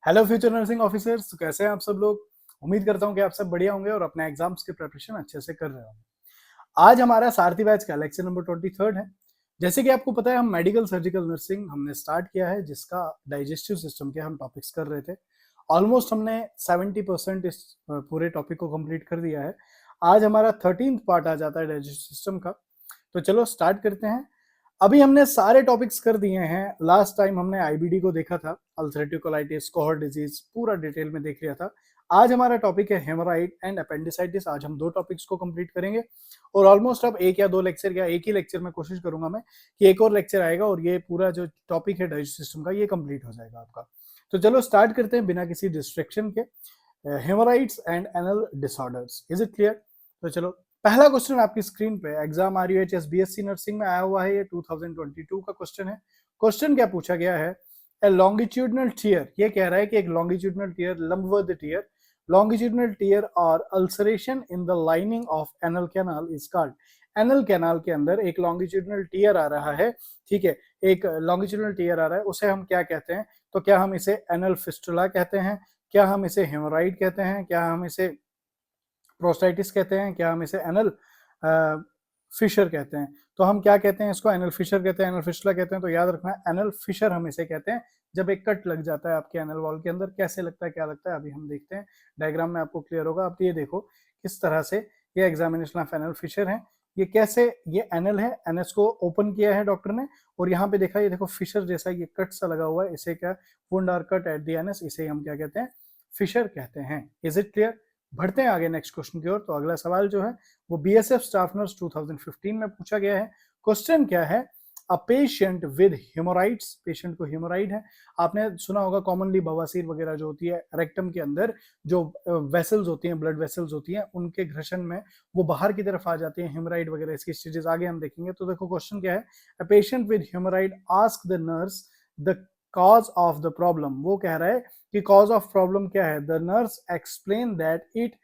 Hello future nursing officers, तो कैसे हैं आप सब लोग। उम्मीद करता हूं कि आप सब बढ़िया होंगे और अपने एग्जाम्स की प्रिपरेशन अच्छे से कर रहे होंगे। आज हमारा सारथी बैच का लेक्चर नंबर 23 है। जैसे कि आपको पता है, हम मेडिकल सर्जिकल नर्सिंग हमने स्टार्ट किया है, जिसका डाइजेस्टिव सिस्टम के हम टॉपिक्स कर रहे थे। ऑलमोस्ट हमने 70% इस पूरे टॉपिक को कंप्लीट कर दिया है। आज हमारा 13th पार्ट आ जाता है डाइजेस्टिव सिस्टम का। तो चलो स्टार्ट करते हैं। अभी हमने सारे टॉपिक्स कर दिए हैं। लास्ट टाइम हमने आईबीडी को देखा था, अल्सरेटिव कोलाइटिस, कोहर डिजीज, पूरा डिटेल में देख लिया था। आज हमारा टॉपिक है हेमोराइड एंड अपेंडिसाइटिस। आज हम दो टॉपिक्स को कंप्लीट करेंगे और ऑलमोस्ट अब एक या दो लेक्चर या एक ही लेक्चर में कोशिश करूंगा मैं कि एक और लेक्चर आएगा और ये पूरा जो टॉपिक है डाइजेस्टिव सिस्टम का ये कंप्लीट हो जाएगा आपका। तो चलो स्टार्ट करते हैं बिना किसी डिस्ट्रैक्शन के। Haemorrhoids and anal disorders, is it clear? तो चलो, पहला क्वेश्चन आपकी स्क्रीन पे एग्जाम आरयूएचएस बीएससी नर्सिंग में आया हुआ है। ये 2022 का क्वेश्चन है। क्वेश्चन क्या पूछा गया है? ए लॉन्गिट्यूडनल टीयर, ये कह रहा है कि एक लॉन्गिट्यूडनल टीयर, लंबवत टीयर, लॉन्गिट्यूडनल टीयर और ulceration in the lining of anal canal is called. Anal canal के अंदर एक लॉन्गिट्यूडनल टीयर आ रहा है, ठीक है, एक लॉन्गिट्यूडनल टीयर आ रहा है, उसे हम क्या कहते हैं? तो क्या हम इसे एनल फिस्टुला कहते हैं, क्या हम इसे हेमोराइड कहते हैं, क्या हम इसे प्रोस्टाइटिस कहते हैं, क्या हम इसे एनल फिशर कहते हैं? तो हम क्या कहते हैं इसको? एनल फिशर कहते हैं, एनल फिस्टुला कहते हैं। तो याद रखना, एनल फिशर हम इसे कहते हैं जब एक कट लग जाता है आपके एनल वॉल के अंदर। कैसे लगता है, क्या लगता है, अभी हम देखते हैं। डायग्राम में आपको क्लियर होगा। आप ये देखो किस तरह से ये एग्जामिनेशन ऑफ एनल फिशर है। ये कैसे, ये एनल है, एनएस को ओपन किया है डॉक्टर ने और यहाँ पे देखा, ये देखो फिशर जैसा ये कट सा लगा हुआ है। इसे क्या, wound or cut at the anus, इसे हम क्या कहते हैं? फिशर कहते हैं। Is it clear? बढ़ते हैं आगे नेक्स्ट क्वेश्चन की ओर। तो अगला सवाल जो है वो बीएसएफ स्टाफ नर्स 2015 में पूछा गया है। क्वेश्चन क्या है? A patient with haemorrhoids, patient को हेमोराइड है। आपने सुना होगा कॉमनली बवासीर वगैरह जो होती है रेक्टम के अंदर, जो वेसल्स होती हैं, ब्लड वेसल्स होती हैं, उनके घर्षण में वो बाहर की तरफ आ जाती हैं, हेमोराइड वगैरह। इसकी स्टेजेस आगे हम देखेंगे। तो देखो क्वेश्चन क्या है? A patient with haemorrhoid ask the nurse the cause of the problem. वो कह रहा है कि कॉज ऑफ प्रॉब्लम क्या है? The nurse explain that it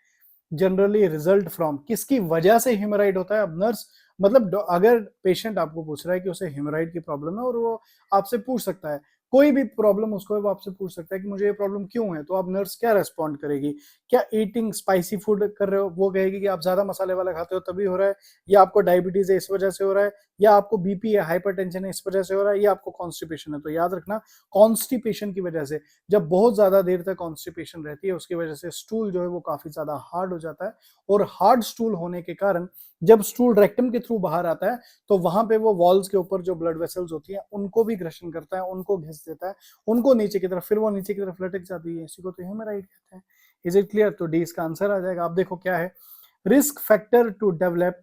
generally result from, किसकी वजह से हेमोराइड होता है? अब नर्स, मतलब अगर पेशेंट आपको पूछ रहा है कि उसे हेमोराइड की प्रॉब्लम है और वो आपसे पूछ सकता है कोई भी प्रॉब्लम, उसको वो आपसे पूछ सकता है कि मुझे ये प्रॉब्लम क्यों है, तो अब नर्स क्या रेस्पॉन्ड करेगी? क्या ईटिंग स्पाइसी फूड कर रहे हो, वो कहेगी कि आप ज्यादा मसाले वाला खाते हो तभी हो रहा है, या आपको डायबिटीज है इस वजह से हो रहा है, या आपको बीपी है, हाइपरटेंशन है इस वजह से हो रहा है, या आपको कॉन्स्टिपेशन है। तो याद रखना, कॉन्स्टिपेशन की वजह से, जब बहुत ज्यादा देर तक कॉन्स्टिपेशन रहती है, उसकी वजह से स्टूल जो है वो काफी ज्यादा हार्ड हो जाता है और हार्ड स्टूल होने के कारण जब स्टूल रेक्टम के थ्रू बाहर आता है तो वहां पे वो वॉल्स के ऊपर जो ब्लड वेसल्स होती हैं उनको भी घर्षण करता है, उनको घिस देता है, उनको नीचे की तरफ, फिर वो नीचे की तरफ लटक जाती है। इसी को तो हेमोराइड कहते हैं। Is it clear? तो डी इसका आंसर आ जाएगा। आप देखो क्या है, risk factor to develop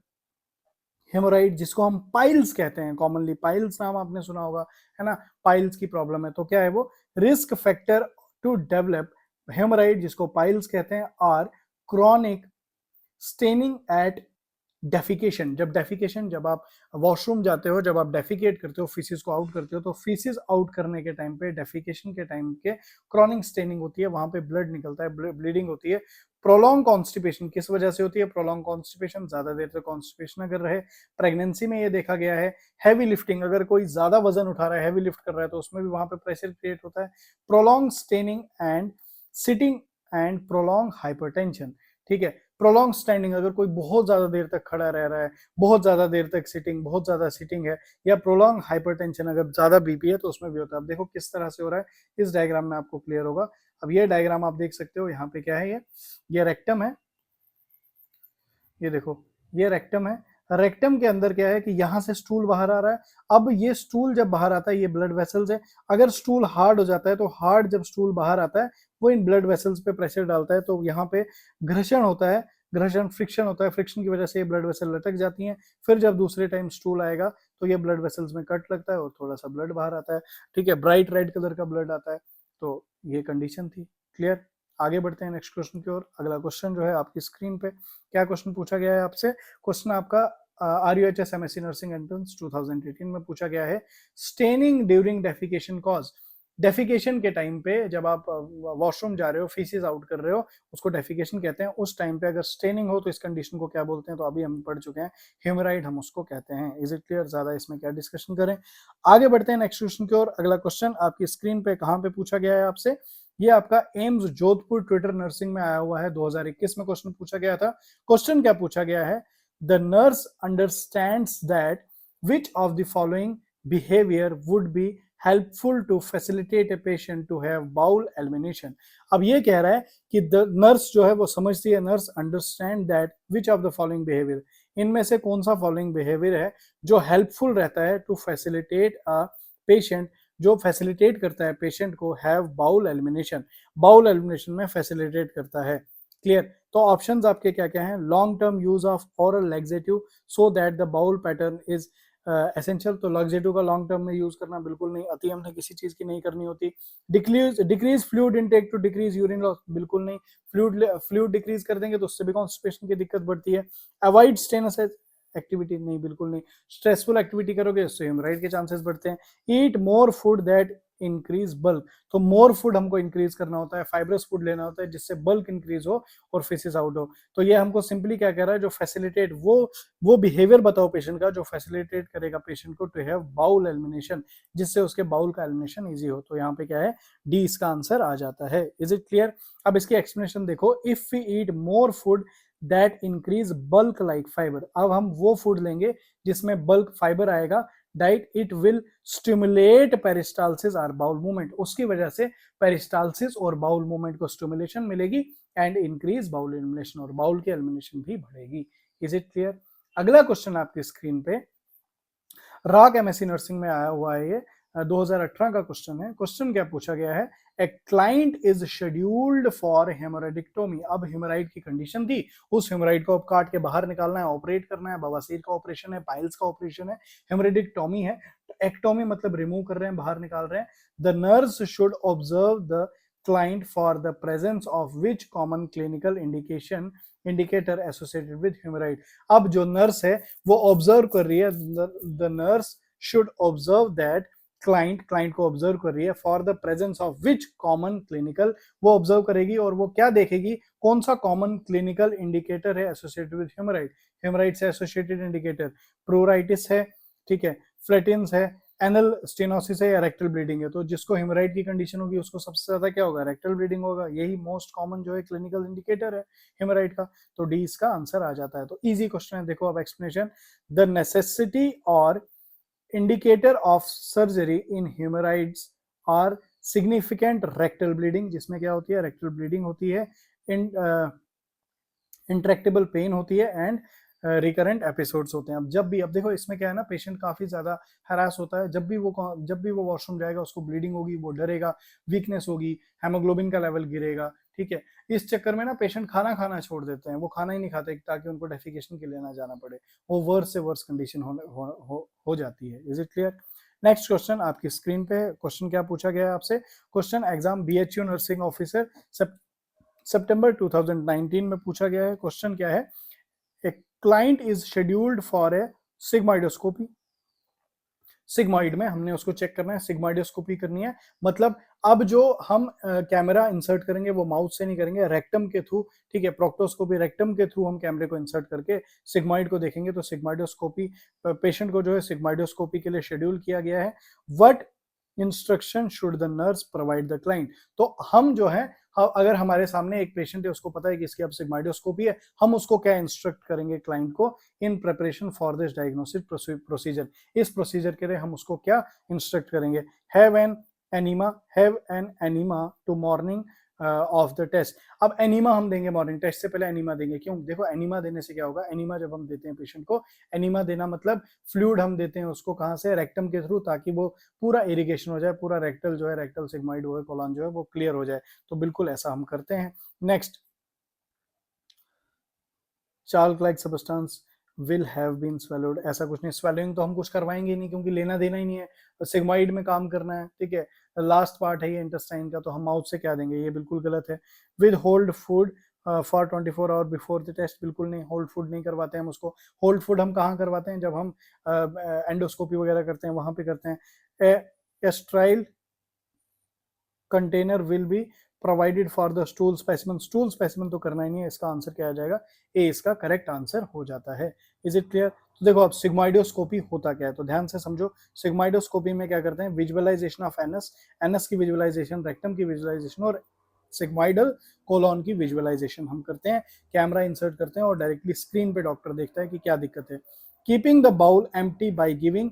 haemorrhoid, जिसको हम पाइल्स कहते हैं, कॉमनली पाइल्स नाम आपने सुना होगा, है ना? पाइल्स की प्रॉब्लम है, तो क्या है वो? Risk factor to develop haemorrhoid, जिसको पाइल्स कहते हैं, और क्रॉनिक स्टेनिंग एट डेफिकेशन। जब डेफिकेशन, जब आप वॉशरूम जाते हो, जब आप डेफिकेट करते हो, फीसिस को आउट करते हो, तो फीसिस आउट करने के टाइम पे, डेफिकेशन के टाइम के क्रॉनिक स्टेनिंग होती है, वहां पे ब्लड निकलता है, ब्लीडिंग होती है। प्रोलॉन्ग कॉन्स्टिपेशन किस वजह से होती है? प्रोलॉन्ग कॉन्स्टिपेशन, ज्यादा देर तक कॉन्स्टिपेशन अगर रहे, प्रेगनेंसी में ये देखा गया है। हैवी लिफ्टिंग, अगर कोई ज्यादा वजन उठा रहा है, हैवी लिफ्ट कर रहा है, तो उसमें भी वहां पे प्रेशर क्रिएट होता है। Prolong staining and sitting and prolong hypertension, ठीक है। प्रोलॉन्ग स्टैंडिंग, अगर कोई बहुत ज्यादा देर तक खड़ा रह रहा है, बहुत ज्यादा देर तक सिटिंग, बहुत ज्यादा सिटिंग है, या प्रोलॉन्ग हाइपरटेंशन, अगर ज्यादा बीपी है तो उसमें भी होता है। अब देखो किस तरह से हो रहा है, इस डायग्राम में आपको क्लियर होगा। अब ये डायग्राम आप देख सकते हो, यहाँ पे क्या है, ये रेक्टम है, ये देखो ये रेक्टम है। रेक्टम के अंदर क्या है कि यहाँ से स्टूल बाहर आ रहा है। अब ये स्टूल जब बाहर आता है, ये ब्लड वेसल्स है, अगर स्टूल हार्ड हो जाता है तो हार्ड जब स्टूल बाहर आता है वो इन ब्लड वेसल्स पे प्रेशर डालता है, तो यहाँ पे घर्षण होता है, घर्षण फ्रिक्शन होता है, फ्रिक्शन की वजह से ये ब्लड वेसल लटक जाती हैं। फिर जब दूसरे टाइम स्टूल आएगा तो ये ब्लड वेसल्स में कट लगता है और थोड़ा सा ब्लड बाहर आता है, ठीक है, ब्राइट रेड कलर का ब्लड आता है। तो ये कंडीशन थी। क्लियर? आगे बढ़ते हैं नेक्स्ट क्वेश्चन की ओर। अगला क्वेश्चन जो है आपकी स्क्रीन पे, क्या क्वेश्चन पूछा गया है आपसे? क्वेश्चन आपका आरयूएचएस एमएससी नर्सिंग एंट्रेंस 2018 में पूछा गया है। Staining during defecation cause, defecation के टाइम पे जब आप वॉशरूम जा रहे हो, फीसिस आउट कर रहे हो, उसको डेफिकेशन कहते हैं। उस टाइम पे अगर स्टेनिंग हो तो इस कंडीशन को क्या बोलते हैं? तो अभी हम पढ़ चुके हैं, हेमोराइड हम उसको कहते हैं। Is it clear? ज्यादा इसमें क्या डिस्कशन करें, आगे बढ़ते हैं नेक्स्ट क्वेश्चन की ओर। अगला क्वेश्चन आपकी स्क्रीन पे कहां पे पूछा गया है आपसे? ये आपका एम्स जोधपुर ट्विटर नर्सिंग में आया हुआ है, 2021 में क्वेश्चन पूछा गया था। क्वेश्चन क्या पूछा गया है, the nurse understands that which of the following behaviour would be helpful to facilitate a patient to have bowel elimination. अब ये कह रहा है कि द नर्स जो है वो समझती है, nurse understand that which of the following behaviour, इनमें से कौन सा फॉलोइंग बिहेवियर है जो हेल्पफुल रहता है टू फैसिलिटेट अ पेशेंट, जो फैसिलिटेट करता है पेशेंट को have bowel elimination, bowel elimination में फैसिलिटेट करता है। क्लियर? तो ऑप्शंस आपके क्या क्या हैं, long term use of oral laxative so that the bowel pattern is essential, तो लैक्सेटिव का लॉन्ग टर्म में यूज करना बिल्कुल नहीं, अति हमने किसी चीज की नहीं करनी होती। Decrease fluid intake to decrease urine loss, बिल्कुल नहीं, फ्लूइड डिक्रीज कर देंगे तो उससे भी कॉन्स्टिपेशन की दिक्कत बढ़ती है। अवॉइड स्ट्रेनस एक्टिविटी, नहीं बिल्कुल नहीं, स्ट्रेसफुल एक्टिविटी करोगे उससे हेमोराइड के चांसेस बढ़ते हैं। Eat more food that increase bulk, तो मोर फूड हमको इंक्रीज करना होता है, फाइब्रस फूड लेना होता है जिससे बल्क इंक्रीज हो और फेसिस आउट हो। तो ये हमको सिंपली क्या कह रहा है, जो फैसिलिटेट, वो बिहेवियर बताओ पेशेंट का जो फैसिलिटेट करेगा पेशेंट को टू हैव बाउल एलिमिनेशन, जिससे उसके बाउल का एलिमिनेशन इजी हो। तो यहाँ पे क्या है, डी इसका आंसर आ जाता है। Is it clear? अब इसकी एक्सप्लेनेशन देखो, if we eat more food that increase bulk like fibre, अब हम वो फूड लेंगे जिसमें बल्क फाइबर आएगा, diet it will stimulate peristalsis और बाउल मूवमेंट, उसकी वजह से पेरिस्टालसिस और बाउल मूवमेंट को स्टिमुलेशन मिलेगी एंड इंक्रीज बाउल एलिमिनेशन, और बाउल की एलिमिनेशन भी बढ़ेगी। Is it clear? अगला क्वेश्चन आपकी स्क्रीन पे रॉक एमएससी नर्सिंग में आया हुआ है, ये 2018 का क्वेश्चन है। क्वेश्चन क्या पूछा गया है, a client is scheduled for hemorrhoidectomy, अब हेमोराइड की कंडीशन थी, उस हेमोराइड को अब काट के बाहर निकालना है, ऑपरेट करना है, बवासीर का ऑपरेशन है, पाइल्स का ऑपरेशन है, हेमोरेडिक्टोमी है, एक्टोमी मतलब रिमूव कर रहे हैं, बाहर निकाल रहे हैं। The nurse should observe the client for the presence of which common clinical indicator associated with haemorrhoid, अब जो नर्स है वो ऑब्जर्व कर रही है, the nurse should observe that client को ऑब्जर्व कर रही है for the presence of which common clinical, वो ऑब्जर्व करेगी और वो क्या देखेगी, कौन सा कॉमन क्लिनिकल इंडिकेटर है एसोसिएटेड विद हेमोराइड, हेमोराइड से एसोसिएटेड इंडिकेटर प्रोराइटिस है, ठीक है, फ्लेटिन्स है, एनल स्टेनोसिस है या रेक्टल ब्लीडिंग है। तो जिसको हेमोराइड की कंडीशन होगी उसको सबसे ज्यादा क्या होगा, रेक्टल ब्लीडिंग होगा, यही मोस्ट कॉमन जो है क्लिनिकल इंडिकेटर है हेमोराइड का। तो डी इसका आंसर आ जाता है। तो इजी क्वेश्चन है, देखो अब एक्सप्लेनेशन, द नेसेसिटी और indicator of surgery in hemorrhoids are significant rectal bleeding, जिसमें क्या होती है, रेक्टल ब्लीडिंग होती है, इंट्रैक्टेबल पेन होती है एंड रिकरेंट एपिसोड्स होते हैं। अब जब भी, अब देखो इसमें क्या है ना, पेशेंट काफी ज्यादा हरास होता है, जब भी वो वॉशरूम जाएगा उसको ब्लीडिंग होगी, वो डरेगा, वीकनेस होगी, हेमोग्लोबिन का लेवल गिरेगा, ठीक है। इस चक्कर में ना पेशेंट खाना खाना छोड़ देते हैं, वो खाना ही नहीं खाते ताकि उनको डेफिकेशन के लिए ना जाना पड़े, वो वर्स से वर्स कंडीशन हो जाती है। Is it clear? Next question आपकी स्क्रीन पे, क्वेश्चन क्या पूछा गया है आपसे, question exam BHU nursing officer सितंबर 2019 में पूछा गया है। क्वेश्चन क्या है, a client is scheduled for a sigmoidoscopy, sigmoid में हमने उसको चेक करना है, सिग्मोइडोस्कोपी करनी है, मतलब अब जो हम कैमरा इंसर्ट करेंगे वो माउथ से नहीं करेंगे, रेक्टम के थ्रू, ठीक है, प्रोक्टोस्कोपी रेक्टम के थ्रू हम कैमरे को इंसर्ट करके सिग्मोइड को देखेंगे। तो सिग्मोइडोस्कोपी, पेशेंट को जो है सिग्मोइडोस्कोपी के लिए शेड्यूल किया गया है। What instruction should the nurse provide the client, तो हम जो है, अगर हमारे सामने एक पेशेंट है, उसको पता है कि इसकी अब सिग्मोइडोस्कोपी है, हम उसको क्या इंस्ट्रक्ट करेंगे क्लाइंट को, in preparation for this diagnostic procedure, इस प्रोसीजर के लिए हम उसको क्या इंस्ट्रक्ट करेंगे, have an enema to morning of the test. अब एनीमा हम देंगे मॉर्निंग टेस्ट से पहले, एनीमा देंगे क्यों, देखो एनीमा देने से क्या होगा, एनीमा जब हम देते हैं पेशेंट को, एनीमा देना मतलब फ्लूइड हम देते हैं उसको कहां से, रेक्टम के थ्रू, ताकि वो पूरा इरिगेशन हो जाए, पूरा रेक्टल जो है, रेक्टल सिग्मोइड हो, कोलन जो है वो क्लियर हो जाए। तो बिल्कुल ऐसा हम करते हैं। Next, chalk like substance will have been swallowed, ऐसा कुछ नहीं, स्वेलिंग तो हम कुछ करवाएंगे नहीं क्योंकि लेना देना ही नहीं है, सिग्मोइड में काम करना है, ठीक है, लास्ट पार्ट है ये इंटेस्टाइन का, तो हम माउथ से क्या देंगे, ये बिल्कुल गलत है। Withhold food for 24 hour before the test, बिल्कुल नहीं, होल्ड फूड नहीं करवाते हम उसको। होल्ड फूड हम कहाँ करवाते हैं, जब हम एंडोस्कोपी वगैरह करते हैं वहां पे करते हैं। Sterile container will be provided for the stool specimen, stool specimen तो करना ही नहीं है, इसका आंसर क्या आ जाएगा, ए इसका करेक्ट आंसर हो जाता है। Is it clear? तो देखो अब सिग्मोइडोस्कोपी होता क्या है, तो ध्यान से समझो, सिग्मोइडोस्कोपी में क्या करते हैं, विजुअलाइजेशन ऑफ एनस, एनस की विजुअलाइजेशन, रेक्टम की विजुअलाइजेशन और सिग्मोइडल कोलॉन की विजुअलाइजेशन हम करते हैं, कैमरा इंसर्ट करते हैं और डायरेक्टली स्क्रीन पे डॉक्टर देखता है कि क्या दिक्कत है। Keeping the bowel empty by giving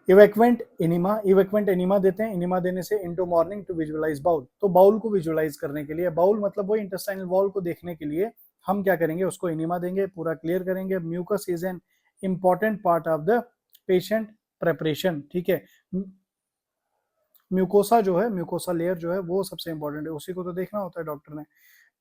evacuant enema देते हैं, एनिमा देने से into morning to visualize bowel. तो बाउल को विजुअलाइज करने के लिए, बाउल मतलब वो इंटेस्टाइनल वॉल को देखने के लिए हम क्या करेंगे, उसको एनिमा देंगे, पूरा क्लियर करेंगे। Mucus is an important part of the patient preparation, ठीक है। म्यूकोसा जो है, म्यूकोसा लेयर जो है वो सबसे इंपॉर्टेंट है, उसी को तो देखना होता है डॉक्टर ने।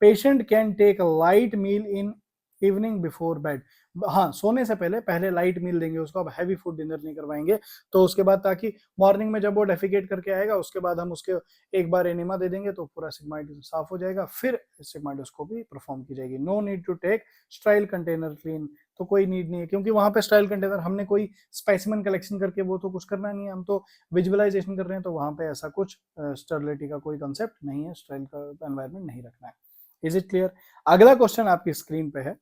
Patient can take a light meal in evening before bed. हाँ, सोने से पहले लाइट मील देंगे उसको, अब हैवी फूड डिनर नहीं करवाएंगे। तो उसके बाद ताकि मॉर्निंग में जब वो डेफिकेट करके आएगा उसके बाद हम उसके एक बार एनिमा दे देंगे तो पूरा सिग्माइड साफ हो जाएगा, फिर सिग्माइडोस्कोपी परफॉर्म की जाएगी। No need to take sterile container clean, तो कोई नीड नहीं है क्योंकि वहां पे स्टाइल कंटेनर हमने कोई स्पेसिमेन कलेक्शन करके वो तो कुछ करना नहीं है, हम तो विजुअलाइजेशन कर रहे हैं, तो वहां पे ऐसा कुछ स्टरलिटी का कोई कंसेप्ट नहीं है, स्टाइल का एनवायरमेंट नहीं रखना है। Is it clear? अगला क्वेश्चन आपकी स्क्रीन पे है,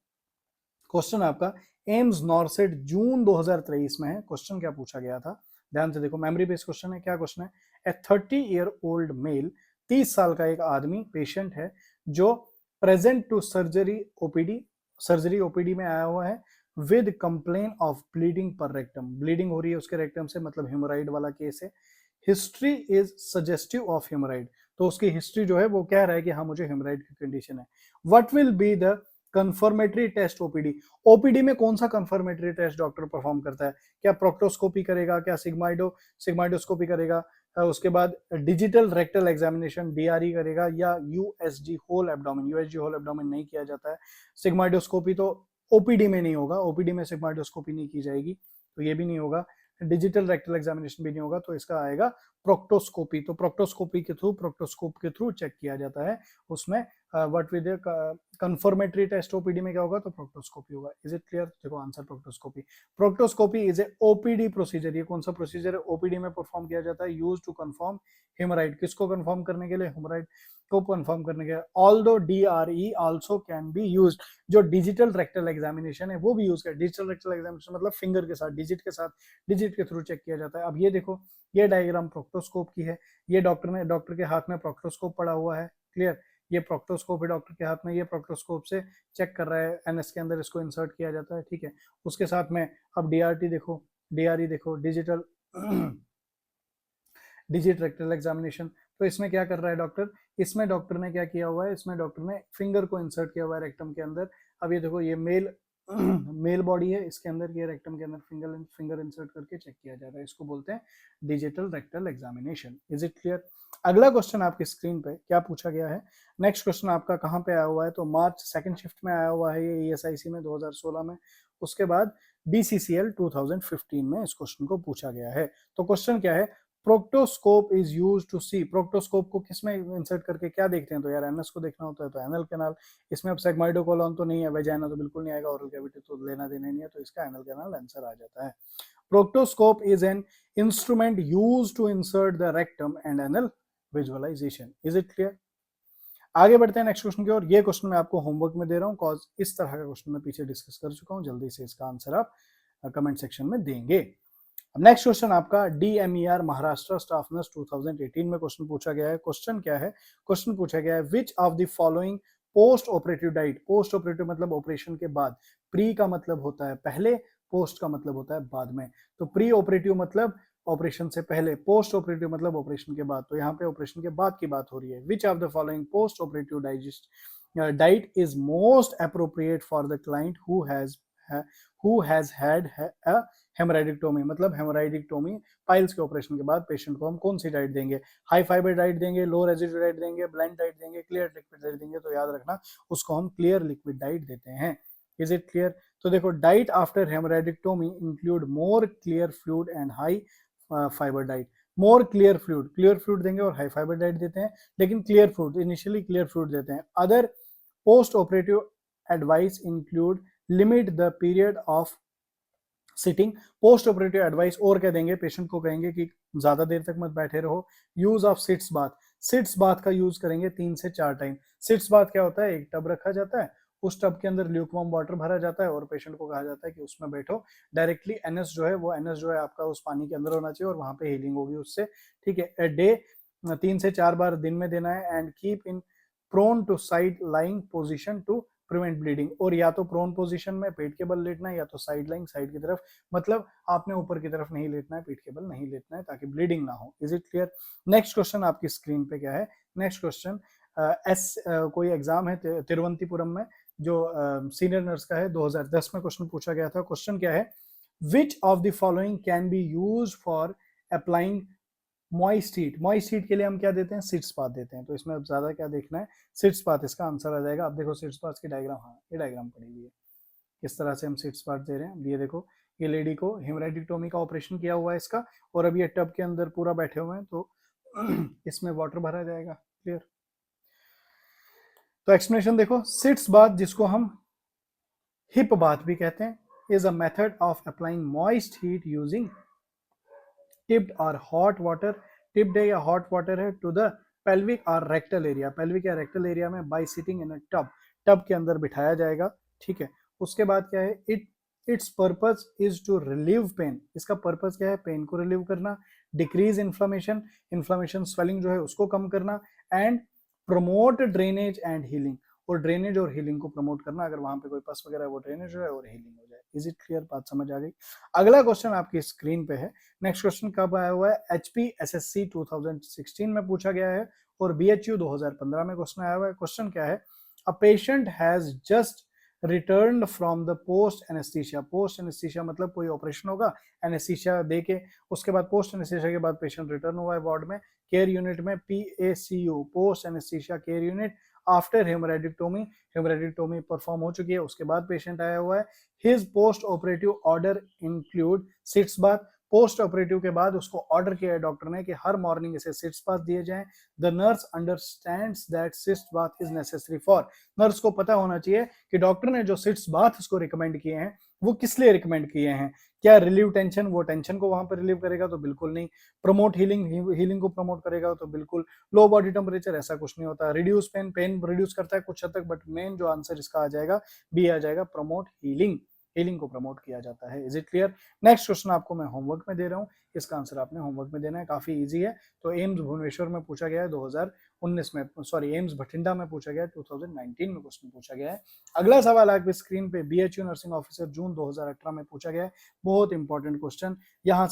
क्वेश्चन आपका एम्स नॉरसेट जून 2023 में है। क्वेश्चन क्या पूछा गया था, ध्यान से देखो, मेमोरी बेस्ड क्वेश्चन है। क्या क्वेश्चन है? ए 30-year-old मेल, 30 साल का एक आदमी पेशेंट है जो प्रेजेंट टू सर्जरी ओपीडी में आया हुआ है विद कंप्लेन ऑफ ब्लीडिंग पर रेक्टम, ब्लीडिंग हो रही है उसके रेक्टम से, मतलब हेमोराइड वाला केस है। History is suggestive of haemorrhoid, तो उसकी हिस्ट्री जो है वो कह रहा है कि हाँ मुझे हेमोराइड की कंडीशन है। What will be the confirmatory test OPD, OPD में कौन सा कंफर्मेटरी टेस्ट डॉक्टर परफॉर्म करता है? क्या प्रोक्टोस्कोपी करेगा, क्या सिग्माइडोस्कोपी करेगा, उसके बाद डिजिटल रेक्टल एग्जामिनेशन डीआरई करेगा, या USG whole abdomen, USG whole abdomen नहीं किया जाता है। सिग्माइडोस्कोपी तो ओपीडी में नहीं होगा, ओपीडी में सिग्माइडोस्कोपी नहीं की जाएगी, तो ये भी नहीं होगा। डिजिटल रेक्टल एग्जामिनेशन भी नहीं होगा, तो इसका आएगा प्रोक्टोस्कोपी। तो प्रोक्टोस्कोप के थ्रू चेक किया जाता है उसमें। What with confirmatory test OPD में क्या होगा, तो प्रोक्टोस्कोपी होगा। Is it clear? देखो answer proctoscopy. Proctoscopy is a OPD procedure, ये कौन सा प्रोसीजर है? ओपीडी में परफॉर्म किया जाता है, यूज टू कंफर्म हेमोराइड, किसको कंफर्म करने के लिए? हेमोराइड को कंफर्म करने के लिए। Although DRE also can be used, जो डिजिटल रेक्टल एग्जामिनेशन है वो भी यूज कर, डिजिटल रेक्टल एग्जामिनेशन मतलब फिंगर के साथ, डिजिट के थ्रू चेक किया जाता है। अब ये देखो, ये डायग्राम प्रोक्टोस्कोप की है, ये डॉक्टर के हाथ में प्रोक्टोस्कोप पड़ा हुआ है, क्लियर। ये प्रोक्टोस्कोप है डॉक्टर के हाथ में, ये प्रोक्टोस्कोप से चेक कर रहा है, एनएस के अंदर इसको इंसर्ट किया जाता है, ठीक है। उसके साथ में अब डीआरटी देखो, डीआरई देखो, डिजिटल डिजिट रेक्टल एग्जामिनेशन। तो इसमें क्या कर रहा है डॉक्टर? इसमें डॉक्टर ने क्या किया हुआ है, इसमें डॉक्टर ने फिंगर को इंसर्ट किया हुआ है रेक्टम के अंदर। अब ये देखो, ये मेल बॉडी है, इसके अंदर ये रेक्टम के अंदर फिंगर इंसर्ट करके चेक किया जा रहा है, इसको बोलते हैं digital rectal examination. Is it clear? अगला क्वेश्चन आपकी स्क्रीन पे क्या पूछा गया है? नेक्स्ट क्वेश्चन आपका कहाँ पे आया हुआ है, तो मार्च सेकंड शिफ्ट में आया हुआ है ये ईएसआईसी में 2016 में। उसके बाद बीसीसीएल 2015 में इस क्वेश्चन को पूछा गया है। तो क्वेश्चन क्या है? Proctoscope is use to see, proctoscope को किसमें इंसर्ट करके क्या देखते हैं? तो यार एनएस को देखना होता है, तो एनल कैनाल। इसमें अब सेगमाइडोकोलॉन तो नहीं है, वेजाइना तो बिल्कुल नहीं आएगा, ओरल कैविटी तो लेना देना नहीं है, तो इसका एनल कैनाल आंसर आ जाता है। Proctoscope is an instrument use to insert the rectum and anal visualisation. Is it clear? आगे बढ़ते हैं नेक्स्ट क्वेश्चन की ओर। ये क्वेश्चन मैं आपको होमवर्क में दे रहा हूँ, कॉज इस तरह का क्वेश्चन मैं पीछे डिस्कस कर चुका हूँ, जल्दी से इसका आंसर आप कमेंट सेक्शन में देंगे। नेक्स्ट क्वेश्चन आपका डीएमईआर महाराष्ट्र स्टाफ नर्स 2018 में क्वेश्चन पूछा गया है। क्वेश्चन क्या है? क्वेश्चन पूछा गया है which of the following post operative diet, post operative मतलब ऑपरेशन के बाद, प्री का मतलब होता है पहले, पोस्ट का मतलब होता है बाद में। तो प्री ऑपरेटिव मतलब ऑपरेशन से पहले, पोस्ट ऑपरेटिव मतलब ऑपरेशन के बाद, तो यहाँ पे ऑपरेशन के बाद की बात हो रही है। Which of the following post operative diet is most appropriate for the client who has had a hemorrhoidectomy, मतलब हेमोराइडिक्टोमी पाइल्स के ऑपरेशन के बाद पेशेंट को हम कौन सी डाइट देंगे? हाई फाइबर डाइट देंगे, लो रेजिड्यू डाइट देंगे, ब्लेंड डाइट देंगे, क्लियर लिक्विड डाइट देंगे? तो याद रखना उसको हम क्लियर लिक्विड डाइट देते हैं। Is it clear? तो देखो, diet after hemorrhoidectomy include more clear fluid and high fibre diet. More clear fluid देंगे और हाई फाइबर डाइट देते हैं, लेकिन clear fluid initially clear fluid देते हैं। Other post operative advice include limit the period of sitting. Post operative advice और क्या देंगे? पेशेंट को कहेंगे कि ज्यादा देर तक मत बैठे रहो। Use of sitz bath, sitz bath का यूज करेंगे 3 से 4 टाइम। सिट्स बाथ क्या होता है? एक टब रखा जाता है, उस टब के अंदर ल्यूकवार्म वाटर भरा जाता है और पेशेंट को कहा जाता है कि उसमें बैठो। डायरेक्टली एनएस जो है आपका उस पानी के अंदर होना चाहिए और वहां पे हीलिंग होगी उससे, ठीक है। ए डे 3 से 4 बार दिन में देना है। And keep in prone to side lying position to prevent bleeding, और या तो प्रोन पोजीशन में पेट के बल लेटना है या तो साइड लाइंग साइड की तरफ, मतलब आपने ऊपर की तरफ नहीं लेटना है, पीठ के बल नहीं लेटना है ताकि ब्लीडिंग ना हो। Is it clear? Next question आपकी स्क्रीन पे क्या है? नेक्स्ट क्वेश्चन कोई एग्जाम है तिरुवनंतपुरम में जो सीनियर नर्स का है, 2010 में क्वेश्चन पूछा गया था। क्वेश्चन क्या है? Which of the following can be use for applying moist heat? Moist heat के लिए हम क्या देते हैं? सिट्स पाथ देते हैं। तो इसमें अब ज्यादा क्या देखना है? सिट्स पाथ इसका आंसर आ जाएगा। अब देखो सिट्स पाथ की डायग्राम, हाँ ये डायग्राम पड़ी हुई है, किस तरह से हम सिट्स पाथ दे रहे हैं। ये देखो, ये लेडी को हेमरेडिक्टोमी का ऑपरेशन किया हुआ है इसका, और अब ये टब के अंदर पूरा बैठे हुए हैं, तो इसमें वाटर भरा जाएगा। क्लियर? तो एक्सप्लेनेशन देखो, सिट्स बाथ जिसको हम हिप बाथ भी कहते हैं, is a method of applying moist heat using tipped और हॉट वाटर। टिप्ड है या हॉट वाटर है टू द पेल्विक और रेक्टल एरिया, पेल्विक या रेक्टल एरिया में bye sitting in a tub, tub के अंदर बिठाया जाएगा। ठीक है, उसके बाद क्या है? Its purpose is to relieve pain. इसका पर्पस क्या है? पेन को रिलीव करना, डिक्रीज इन्फ्लामेशन, इन्फ्लामेशन स्वेलिंग जो है उसको कम करना, and promote drainage and healing, और ड्रेनेज और हीलिंग को प्रमोट करना। अगर वहां पे कोई पस वगैरह है वो ड्रेनेज हो जाए और हीलिंग हो जाए। Is it clear? बात समझ आ गई? अगला क्वेश्चन आपकी स्क्रीन पे है। नेक्स्ट क्वेश्चन कब आया हुआ है? HPSSC 2016 में पूछा गया है, और BHU 2015 में क्वेश्चन आया हुआ है। क्वेश्चन क्या है? A patient has just return from the post anaesthesia. Post anaesthesia मतलब कोई ऑपरेशन होगा, एनेस्थीसिया दे के उसके बाद पोस्ट एनेस्थीसिया के बाद पेशेंट रिटर्न हुआ है वार्ड में, केयर यूनिट में, PACU post anaesthesia care unit, after hemorrhoidectomy, hemorrhoidectomy perform हो चुकी है, उसके बाद पेशेंट आया हुआ है। His post operative order include sitz bath. Post operative के बाद उसको ऑर्डर किया है डॉक्टर ने कि हर मॉर्निंग इसे सिट्स बाथ दिए जाएं। The nurse understands that sitz bath is necessary for. Nurse को पता होना चाहिए कि डॉक्टर ने जो सिट्स बाथ उसको रिकमेंड किए हैं वो किस लिए रिकमेंड किए हैं। क्या रिलीव टेंशन? वो टेंशन को वहां पर रिलीव करेगा तो बिल्कुल नहीं। Promote healing? हीलिंग को प्रमोट करेगा तो बिल्कुल। लो बॉडी टेम्परेचर? ऐसा कुछ नहीं होता। Reduce pen? पेन रिड्यूस करता है कुछ हद तक, बट मेन जो आंसर इसका आ जाएगा बी आ जाएगा, प्रमोट हीलिंग, हीलिंग को प्रमोट किया जाता है। Is it clear? Next question आपको मैं होमवर्क में दे रहा हूँ, इसका आंसर आपने होमवर्क में देना है, काफी इजी है। तो एम्स भुवनेश्वर में पूछा गया है 2019 में, सॉरी एम्स भटिंडा में पूछा गया है, 2019 में क्वेश्चन पूछा गया है। अगला सवाल आपकी स्क्रीन पे BHU नर्सिंग ऑफिसर जून 2018 में पूछा गया है, बहुत इंपॉर्टेंट क्वेश्चन। यहाँ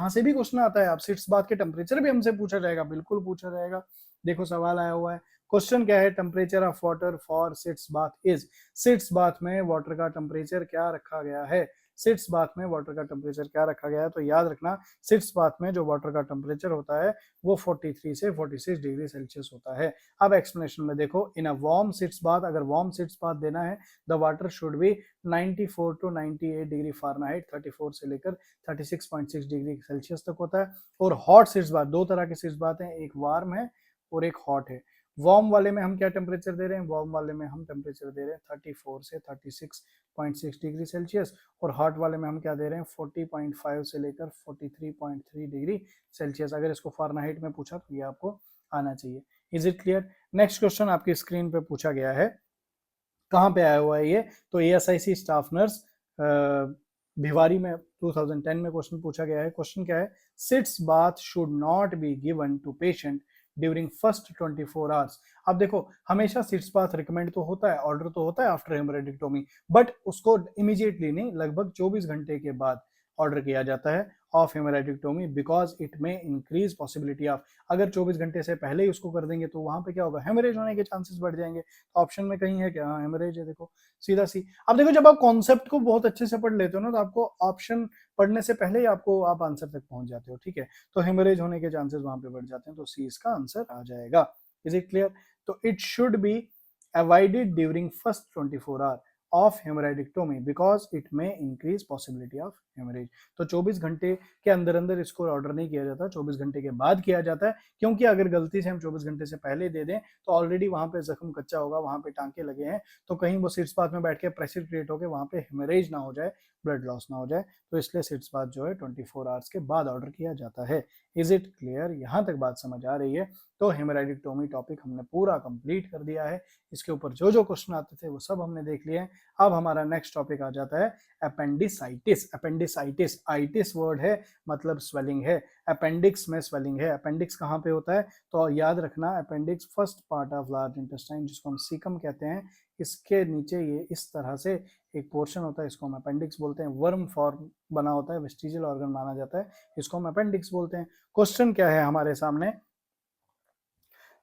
से भी क्वेश्चन आता है। आप सिट्स बाथ के टेम्परेचर भी हमसे पूछा जाएगा, बिल्कुल पूछा जाएगा। देखो सवाल आया हुआ है, क्वेश्चन क्या है? Temperature of water for sitz bath is. Sitz bath में वाटर का टेम्परेचर क्या रखा गया है? सिट्स बाथ में वाटर का टेम्परेचर क्या रखा गया है? तो याद रखना, सिट्स बाथ में जो वाटर का टेम्परेचर होता है वो 43 से 46 डिग्री सेल्सियस होता है। अब एक्सप्लेनेशन में देखो, in a warm sitz bath, अगर वार्म सिट्स बाथ देना है the water should be 94 to 98 degree Fahrenheit, 34 से लेकर 36.6 डिग्री सेल्सियस तक होता है। और हॉट सिट्स बाथ, दो तरह के सिट्स बाथ हैं, एक वार्म है और एक हॉट है। वार्म वाले में हम क्या टेम्परेचर दे रहे हैं? वार्म वाले में हम टेम्परेचर दे रहे हैं 34 से 36.6 डिग्री सेल्सियस, और हॉट वाले में हम क्या दे रहे हैं? 40.5 से लेकर 43.3 डिग्री सेल्सियस। अगर इसको फारेनहाइट में पूछा तो ये आपको आना चाहिए। Is it clear? Next question आपकी स्क्रीन पे पूछा गया है, कहाँ पे आया हुआ है ये? तो ASIC स्टाफ नर्स भिवारी में 2010 में क्वेश्चन पूछा गया है। क्वेश्चन क्या है? Sitz bath should not be given to patient during first 24 hours. अब देखो, हमेशा सिट्स बाथ रिकमेंड तो होता है, ऑर्डर तो होता है आफ्टर हेमरेडिक्टोमी, बट उसको इमीडिएटली नहीं, लगभग 24 घंटे के बाद ऑर्डर किया जाता है of hemorrhoidectomy, because it may increase possibility of. अगर 24 घंटे से पहले ही उसको कर देंगे तो वहां पे क्या होगा? हेमरेज होने के चांसेस बढ़ जाएंगे। तो ऑप्शन में कहीं है क्या? हाँ हेमरेज है, देखो सीधा सी। अब देखो, जब आप कॉन्सेप्ट को बहुत अच्छे से पढ़ लेते हो ना, तो आपको ऑप्शन पढ़ने से पहले ही आप आंसर तक पहुंच जाते हो। ठीक है, तो हेमरेज होने के चांसेस वहां पे बढ़ जाते हैं, तो सी इसका आंसर आ जाएगा। Is it clear? तो it should be avoided during first 24 hour of hemorrhoidectomy because it may increase possibility of haemorrhage. तो 24 घंटे के अंदर अंदर इसको ऑर्डर नहीं किया जाता, 24 घंटे के बाद किया जाता है, क्योंकि अगर गलती से हम 24 घंटे से पहले दे दें तो ऑलरेडी वहां पे जख्म कच्चा होगा, वहां पे टांके लगे हैं, तो कहीं वो सिट्स बाथ में बैठ के प्रेशर क्रिएट होकर वहां पे हेमरेज ना हो जाए, ब्लड लॉस ना हो जाए, तो इसलिए सिट्स बाथ जो है 24 आवर्स के बाद ऑर्डर किया जाता है। Is it clear? यहां तक बात समझ आ रही है? तो हेमरेडिक्टोमी टॉपिक हमने पूरा कंप्लीट कर दिया है, इसके ऊपर जो जो क्वेश्चन आते थे वो सब हमने देख लिए हैं। अब हमारा नेक्स्ट टॉपिक आ जाता है अपेंडिसाइटिस। अपेंडिसाइटिस, आइटिस वर्ड है मतलब स्वेलिंग है, अपेंडिक्स में स्वेलिंग है। अपेंडिक्स कहाँ पे होता है, तो याद रखना appendix first part of large intestine जिसको हम सीकम कहते हैं, इसके नीचे ये इस तरह से एक पोर्शन होता है, इसको हम अपेंडिक्स बोलते हैं। वर्म फॉर्म बना होता है, वेस्टिजियल ऑर्गन माना जाता है, इसको हम अपेंडिक्स बोलते हैं। क्वेश्चन क्या है हमारे सामने,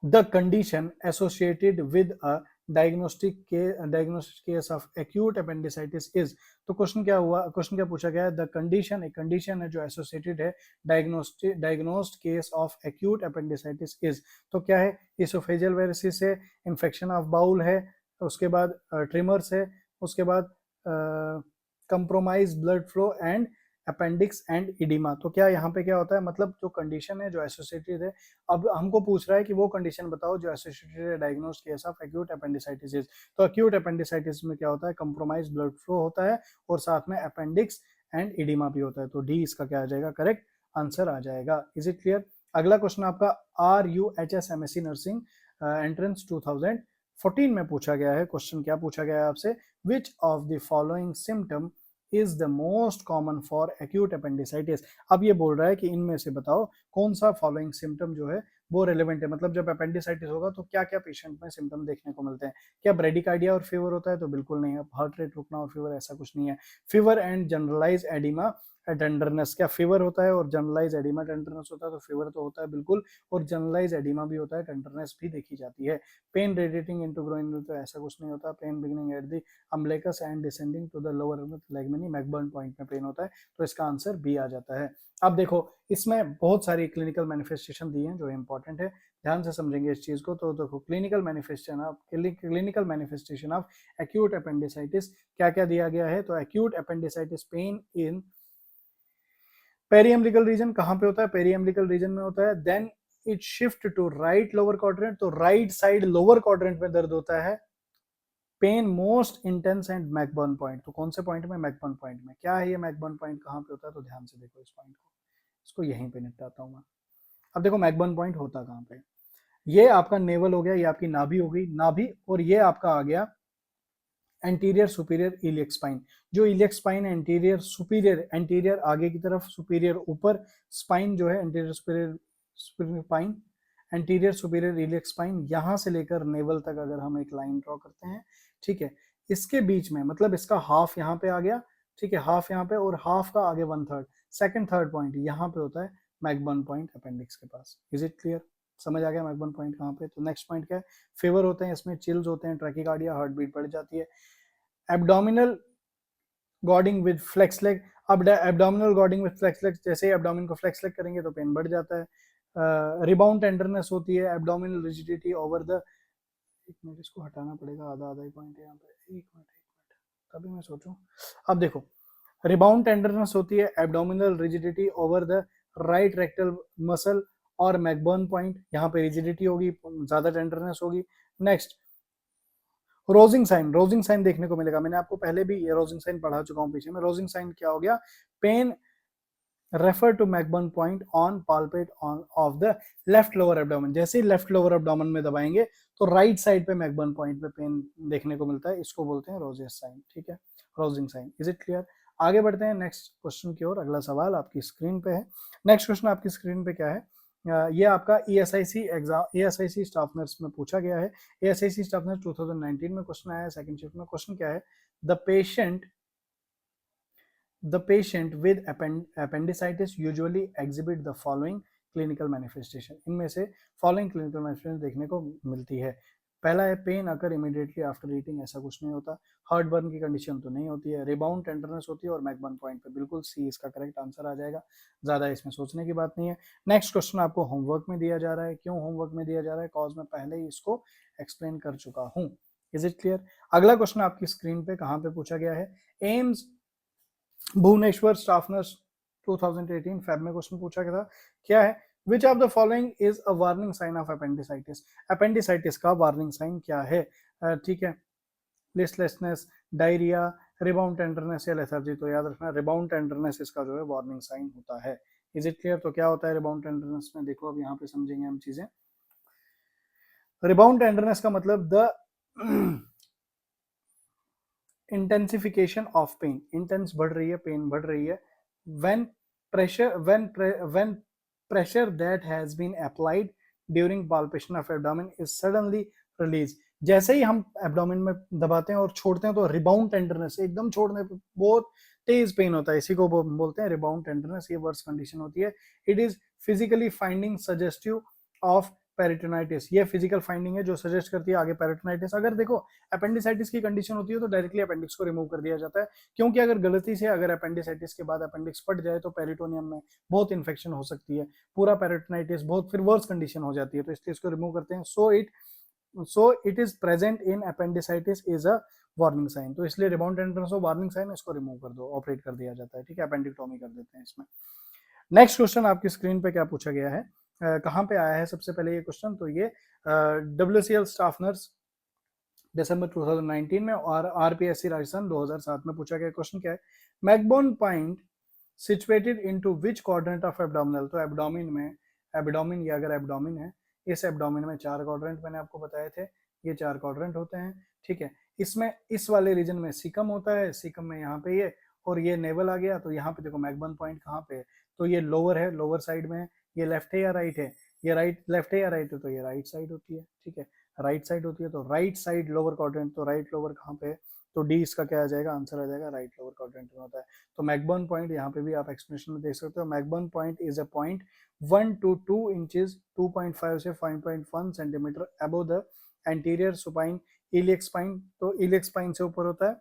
the condition associated with a diagnostic case of acute appendicitis is, तो क्वेश्चन क्या हुआ, क्वेश्चन क्या पूछा गया है, द कंडीशन, एक कंडीशन है जो एसोसिएटेड है diagnosed case of acute appendicitis is, तो क्या है, इसोफेजियल वेरिसिस है, इन्फेक्शन ऑफ बाउल है, उसके बाद ट्रिमर्स है, उसके बाद compromise blood flow and appendix and oedema. तो क्या यहाँ पे क्या होता है, मतलब जो कंडीशन है जो एसोसिएटेड है, अब हमको पूछ रहा है कि वो कंडीशन बताओ जो एसोसिएटेड है diagnosed case of acute appendicitis. तो एक्यूट अपेंडिसाइटिस में क्या होता है, कंप्रोमाइज ब्लड फ्लो होता है और साथ में अपेंडिक्स एंड इडिमा भी होता है। तो डी इसका क्या आ जाएगा, करेक्ट आंसर आ जाएगा। Is it clear. अगला क्वेश्चन आपका RUHS MSc नर्सिंग एंट्रेंस 2014 में पूछा गया है। क्वेश्चन क्या पूछा गया है आपसे, विच of the following symptom is the most common for acute appendicitis. अब ये बोल रहा है कि इनमें से बताओ कौन सा फॉलोइंग सिम्टम जो है वो रेलेवेंट है, मतलब जब अपेंडिसाइटिस होगा तो क्या क्या पेशेंट में सिम्टम देखने को मिलते हैं। क्या ब्रेडिकार्डिया और फीवर होता है, तो बिल्कुल नहीं है। हार्ट रेट रुकना और फीवर, ऐसा कुछ नहीं है। Fever and generalise oedema tenderness, क्या फीवर होता है और जनरलाइज एडिमा टेंडरनेस होता है, तो फीवर तो होता है बिल्कुल, और जनरलाइज एडिमा भी होता है, टेंडरनेस भी देखी जाती है। पेन रेडिएटिंग इनटू ग्रोइन, तो ऐसा कुछ नहीं होता। Pain beginning at the umbilicus and descending to the lower लेगमेनी, मैकबर्न पॉइंट में पेन होता है, तो इसका आंसर बी आ जाता है। अब देखो इसमें बहुत सारी क्लिनिकल मैनिफेस्टेशन दी हैं जो इंपॉर्टेंट है, ध्यान से समझेंगे इस चीज को। तो देखो clinical manifestation of acute appendicitis क्या क्या दिया गया है, तो acute appendicitis pain in periumbilical region, कहां पे होता है, पेरियम्बलिकल रीजन में होता है। Then it shift to right lower quadrant, तो राइट साइड लोअर क्वाड्रेंट में दर्द होता है। Pain most intense and McBurney point, तो कौन से पॉइंट में, मैकबर्न पॉइंट में। क्या है ये मैकबर्न पॉइंट, कहां पे होता है, तो ध्यान से देखो इस पॉइंट को, इसको यहीं पे निपटाता हूं मैं। अब देखो मैकबर्न पॉइंट होता कहां पे, ये आपका नेवल हो गया, ये आपकी नाभि हो गई, नाभि, और ये आपका आ गया एंटीरियर सुपीरियर इलियक स्पाइन। जो इलियक स्पाइन है एंटीरियर सुपीरियर, एंटीरियर आगे की तरफ, सुपीरियर ऊपर, स्पाइन जो है anterior superior spine, anterior superior iliac spine, यहां से लेकर नेवल तक अगर हम एक लाइन ड्रॉ करते हैं, ठीक है, इसके बीच में मतलब इसका हाफ यहाँ पे आ गया, ठीक है, हाफ यहाँ पे और हाफ का आगे 1/3, सेकंड थर्ड पॉइंट यहाँ पे होता है मैकबर्न पॉइंट अपेंडिक्स के पास। इज इट क्लियर, समझ आ गया मैकबर्न पॉइंट कहाँ पे। तो नेक्स्ट पॉइंट क्या है, फीवर होते हैं, इसमें चिल्स होते हैं, ट्रैकिकार्डिया, हार्ट बीट बढ़ जाती है। एब्डोमिनल गॉर्डिंग विद फ्लेक्स लेग, अब एब्डोमिनल गॉर्डिंग विद फ्लेक्स लेग, जैसे ही एब्डोमिन को फ्लेक्स लेग करेंगे तो पेन बढ़ जाता है। रिबाउंड टेंडरनेस होती है, एब्डोमिनल रिजिडिटी ओवर द, एक मिनट इसको हटाना पड़ेगा, आधा आधा ही पॉइंट है यहाँ पे, एक मिनट तभी मैं सोचूं। अब देखो रिबाउंड टेंडरनेस होती है, abdominal rigidity over the right rectal muscle और मैकबर्न पॉइंट, यहाँ पे रिजिडिटी होगी, ज्यादा टेंडरनेस होगी। Next Rovsing sign, Rovsing sign देखने को मिलेगा, मैंने आपको पहले भी ये रोजिंग साइन पढ़ा चुका हूँ पीछे में। रोजिंग साइन क्या हो गया, pain refer to McBurney point on palpate on of the left lower abdomen, जैसे ही लेफ्ट लोअर एब्डोमेन में दबाएंगे तो राइट साइड पे मैकबर्न पॉइंट पे पेन देखने को मिलता है, इसको बोलते हैं रोजियस साइन, ठीक है, Rovsing sign. Is it clear, आगे बढ़ते हैं नेक्स्ट क्वेश्चन की ओर। अगला सवाल आपकी स्क्रीन पे है। नेक्स्ट क्वेश्चन आपकी स्क्रीन पे क्या है, ये आपका ESIC exam, ESIC staff nurse में पूछा गया है। ESIC स्टाफ नर्स 2019 में क्वेश्चन आया है, सेकंड शिफ्ट में। क्वेश्चन क्या है, the patient with appendicitis usually exhibit the following clinical manifestation, इनमें से following clinical manifestation देखने को मिलती है। पहला है पेन अकर इमीडिएटली आफ्टर ईटिंग, ऐसा कुछ नहीं होता। हार्ट बर्न की कंडीशन तो नहीं होती है। रिबाउंड टेंडरनेस होती है और मैकबर्न पॉइंट पे, बिल्कुल सी इसका करेक्ट आंसर आ जाएगा, ज्यादा इसमें सोचने की बात नहीं है। नेक्स्ट क्वेश्चन आपको होमवर्क में दिया जा रहा है, क्यों होमवर्क में दिया जा रहा है, कॉज मैं पहले ही इसको एक्सप्लेन कर चुका हूँ। इज इट क्लियर, अगला क्वेश्चन आपकी स्क्रीन पे कहाँ पे पूछा गया है, AIIMS Bhubaneswar staff nurse 2018 Feb में क्वेश्चन पूछा गया था। क्या है, which of the following is a warning sign of appendicitis, appendicitis का वार्निंग साइन क्या है, ठीक है, लिस्टलेसनेस, डायरिया, रिबाउंड टेंडरनेस या लेथर्जी। तो याद रखना रिबाउंड टेंडरनेस इसका जो है वार्निंग साइन होता है। इज इट क्लियर, तो क्या होता है रिबाउंड टेंडरनेस में, देखो अब यहाँ पे समझेंगे हम चीजें। रिबाउंड टेंडरनेस का मतलब the intensification of pain, intense बढ़ रही है, पेन बढ़ रही है, when pressure when pressure that has been applied during palpation of abdomen is suddenly released. जैसे ही हम एब्डोमेन में दबाते हैं और छोड़ते हैं तो रिबाउंड टेंडरनेस, एकदम छोड़ने पे बहुत तेज पेन होता है, इसी को बोलते हैं रिबाउंड टेंडरनेस, ये वर्स्ट कंडीशन होती है. It is physically finding suggestive of peritonitis, ये फिजिकल फाइंडिंग है जो सजेस्ट करती है आगे पेरिटोनाइटिस. अगर देखो अपेंडिसाइटिस की कंडीशन होती है तो डायरेक्टली अपेंडिक्स को रिमूव कर दिया जाता है, क्योंकि अगर गलती से अगर अपेंडिसाइटिस के बाद अपेंडिक्स फट जाए तो पेरिटोनियम में बहुत इन्फेक्शन हो सकती है, पूरा पेरिटोनाइटिस बहुत फिर वर्स कंडीशन हो जाती है, तो इसलिए इसको रिमूव करते हैं. So it is present in appendicitis is a warning sign, तो इसलिए रिबाउंड टेंडरनेस और वार्निंग साइन, इसको रिमूव कर दो, ऑपरेट कर दिया जाता है. ठीक है, अपेंडिक्टोमी कर देते हैं इसमें. नेक्स्ट क्वेश्चन आपकी स्क्रीन पे क्या पूछा गया है, कहाँ पे आया है सबसे पहले ये क्वेश्चन, तो ये WCL स्टाफ नर्स दिसंबर 2019 में और RPSC राजस्थान 2007 में पूछा गया क्वेश्चन. क्या है, McBurney point situated into which quadrant of abdominal, तो एब्डोमिन में, एब्डोमिन या अगर एब्डोमिन है, इस एब्डोमिन में 4 क्वाड्रेंट मैंने आपको बताए थे, ये 4 क्वाड्रेंट होते हैं. ठीक है, इसमें इस वाले रीजन में सीकम होता है, सीकम में यहाँ पे ये, और ये नेवल आ गया, तो यहाँ पे देखो मैकबोन पॉइंट कहाँ पे है, तो ये लोअर है, लोअर साइड में है. ये लेफ्ट है या राइट है, ये राइट, लेफ्ट है या राइट है, तो ये राइट साइड होती है. ठीक है, राइट साइड होती है, तो राइट साइड लोअर क्वाड्रेंट, तो राइट लोअर कहाँ पे है, तो डी इसका क्या आ जाएगा, आंसर आ जाएगा राइट लोअर क्वाड्रेंट में होता है. तो मैकबर्न पॉइंट यहाँ पे भी आप एक्सप्लेनेशन में देख सकते हो, McBurney point is a point 1 to 2 inches 2.5 से 5.1 centimetre above the anterior supine iliac spine, तो इलियक स्पाइन से ऊपर होता है,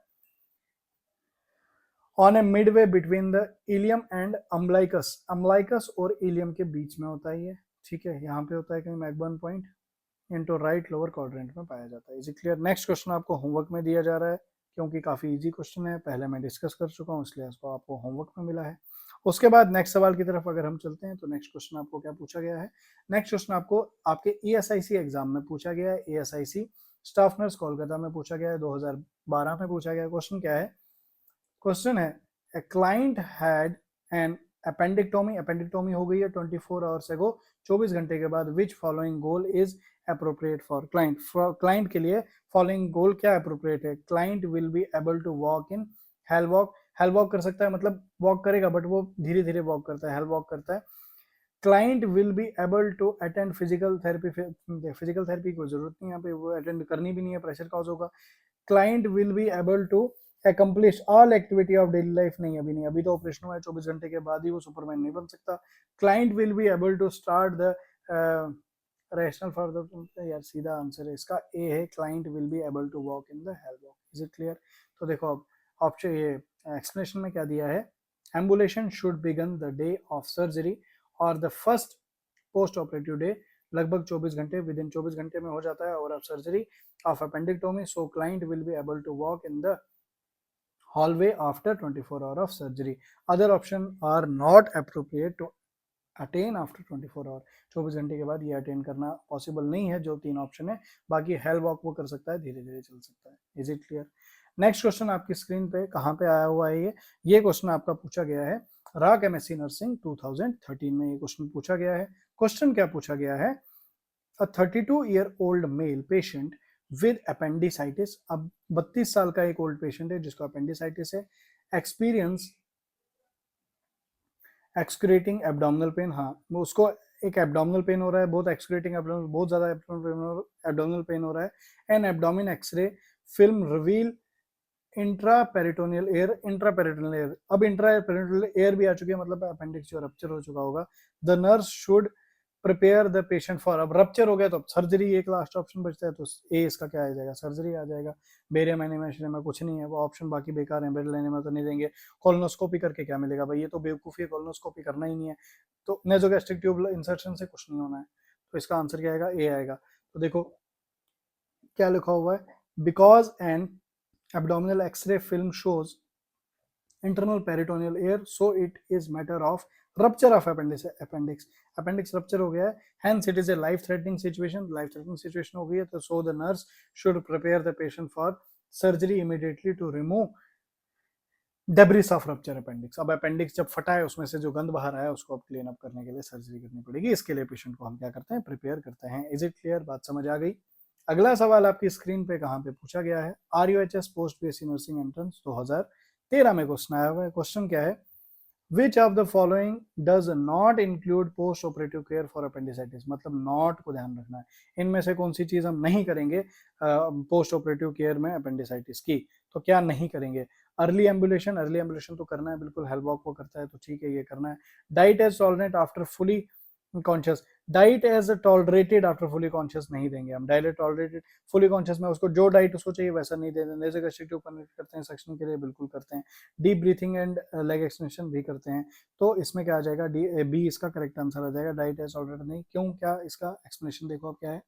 on a midway between the ilium and umbilicus, umbilicus और इलियम के बीच में होता है ये. ठीक है, यहाँ पे होता है कहीं McBurney point, into right lower quadrant में पाया जाता है. Is it clear. Next question आपको होमवर्क में दिया जा रहा है, क्योंकि काफी इजी क्वेश्चन है, पहले मैं डिस्कस कर चुका हूँ, इसलिए इसको आपको होमवर्क में मिला है. उसके बाद नेक्स्ट सवाल की तरफ अगर हम चलते हैं, तो नेक्स्ट क्वेश्चन आपको क्या पूछा गया है, नेक्स्ट क्वेश्चन आपको आपके ESIC एग्जाम में पूछा गया है, ESIC स्टाफ नर्स कोलकाता में पूछा गया है, 2012 में पूछा गया. क्वेश्चन क्या है, क्वेश्चन है, ए क्लाइंट हैड एन अपेंडिक्टोमी, अपेंडिक्टोमी हो गई है 24 आवर्स एगो, 24 घंटे के बाद, which following goal is appropriate for client, client के लिए फॉलोइंग गोल क्या अप्रोप्रिएट है, client will be able to walk in hall walk, hall walk कर सकता है, मतलब वॉक करेगा बट वो धीरे धीरे वॉक करता है, हेल वॉक करता है. Client will be able to attend physical therapy, physical therapy की जरूरत नहीं, यहाँ पे वो अटेंड करनी भी नहीं है, प्रेशर कॉज होगा. Client will be able to accomplish all activity of daily life, नहीं अभी नहीं, अभी तो ऑपरेशन हुआ है, 24 घंटे के बाद ही वो सुपरमैन नहीं बन सकता. Client will be able to start the rational for the, यार सीधा आंसर है इसका ए है, client will be able to walk in the hall walk. Is it clear. तो देखो अब ऑप्शन ये एक्सप्लेनेशन में क्या दिया है, ambulation should begin the day of surgery और the first post operative day, लगभग 24 घंटे, विद इन 24 घंटे में हो जाता है, और अब surgery of appendectomy, so client will be able to walk in the hallway after 24 hour of surgery. Other option are not appropriate to attain after 24 hour. 24 घंटे के बाद ये अटेन करना पॉसिबल नहीं है, जो 3 ऑप्शन है, बाकी हेल वॉक वो कर सकता है, धीरे धीरे चल सकता है. Is it clear. Next question आपकी स्क्रीन पे कहाँ पे आया हुआ है, ये क्वेश्चन आपका पूछा गया है राक MSc नर्सिंग 2013 में, ये क्वेश्चन पूछा गया है. क्वेश्चन क्या पूछा गया है, अ 32-year-old male patient with appendicitis, अब 32 साल का एक ओल्ड पेशेंट है जिसको अपेंडिसाइटिस है, एक्सपीरियंस एक्सक्रेटिंग एब्डोमिनल पेन, हाँ उसको एक एब्डोमिनल पेन हो रहा है, बहुत एक्सक्रेटिंग एब्डोमिनल, बहुत ज्यादा एब्डोमिनल पेन हो रहा है. An abdomen X-ray film reveal intraperitoneal air, intraperitoneal air, अब इंट्रापेरिटोनियल एयर भी आ चुकी है, मतलब अपेंडिक्स जो रप्चर हो चुका होगा. The nurse should prepare the patient for, अब रप्चर हो गया तो अब सर्जरी एक लास्ट ऑप्शन बचता है, तो ए इसका क्या आ जाएगा, सर्जरी आ जाएगा. बेरियम एनिमेशन में कुछ नहीं है, वो ऑप्शन बाकी बेकार है, बेड लेने में तो नहीं देंगे. कोलोनोस्कोपी करके क्या मिलेगा भाई, ये तो बेवकूफी है, कोलोनोस्कोपी करना ही नहीं है, तो नेजोगैस्ट्रिक ट्यूब इंसर्शन से कुछ नहीं होना है, तो इसका आंसर क्या आएगा, ए आएगा. तो देखो क्या लिखा हुआ है, because an abdominal X-ray film shows internal peritoneal air, so it is matter of rupture of appendix rupture हो गया है, hence it is a life threatening situation हो गई है, तो so the nurse should prepare the patient for surgery immediately to remove debris of rupture appendix. अब appendix जब फटा है उसमें से जो गंद बाहर आया है उसको अब क्लीन अप करने के लिए सर्जरी करनी पड़ेगी, इसके लिए पेशेंट को हम क्या करते हैं, प्रिपेयर करते हैं. इज इट क्लियर, बात समझ आ गई. अगला सवाल आपकी स्क्रीन पे कहाँ पे पूछा गया है, RUHS post BSc nursing entrance 2013 में क्वेश्चन आया हुआ है. क्वेश्चन क्या है, which of the following does not include post operative care for appendicitis, मतलब नॉट को ध्यान रखना है, इनमें से कौन सी चीज हम नहीं करेंगे पोस्ट ऑपरेटिव केयर में अपेंडिसाइटिस की, तो क्या नहीं करेंगे? अर्ली एम्बुलेशन, अर्ली एम्बुलेशन तो करना है बिल्कुल, हेलवॉक वो करता है तो ठीक है, ये करना है। Diet as tolerate after fully conscious, diet as tolerated after fully conscious नहीं देंगे हम, डाइट टॉलरेटेड फुली कॉन्शियस में उसको जो डाइट उसको चाहिए वैसा नहीं दे देंगे। रेस्ट्रिक्टिव करते हैं, सक्शन के लिए बिल्कुल करते हैं, deep breathing and leg extension भी करते हैं। तो इसमें क्या आ जाएगा, डी बी इसका करेक्ट आंसर आ जाएगा, डाइट एज टॉलरेटेड नहीं। क्यों, क्या इसका एक्सप्लेनेशन देखो आप क्या है।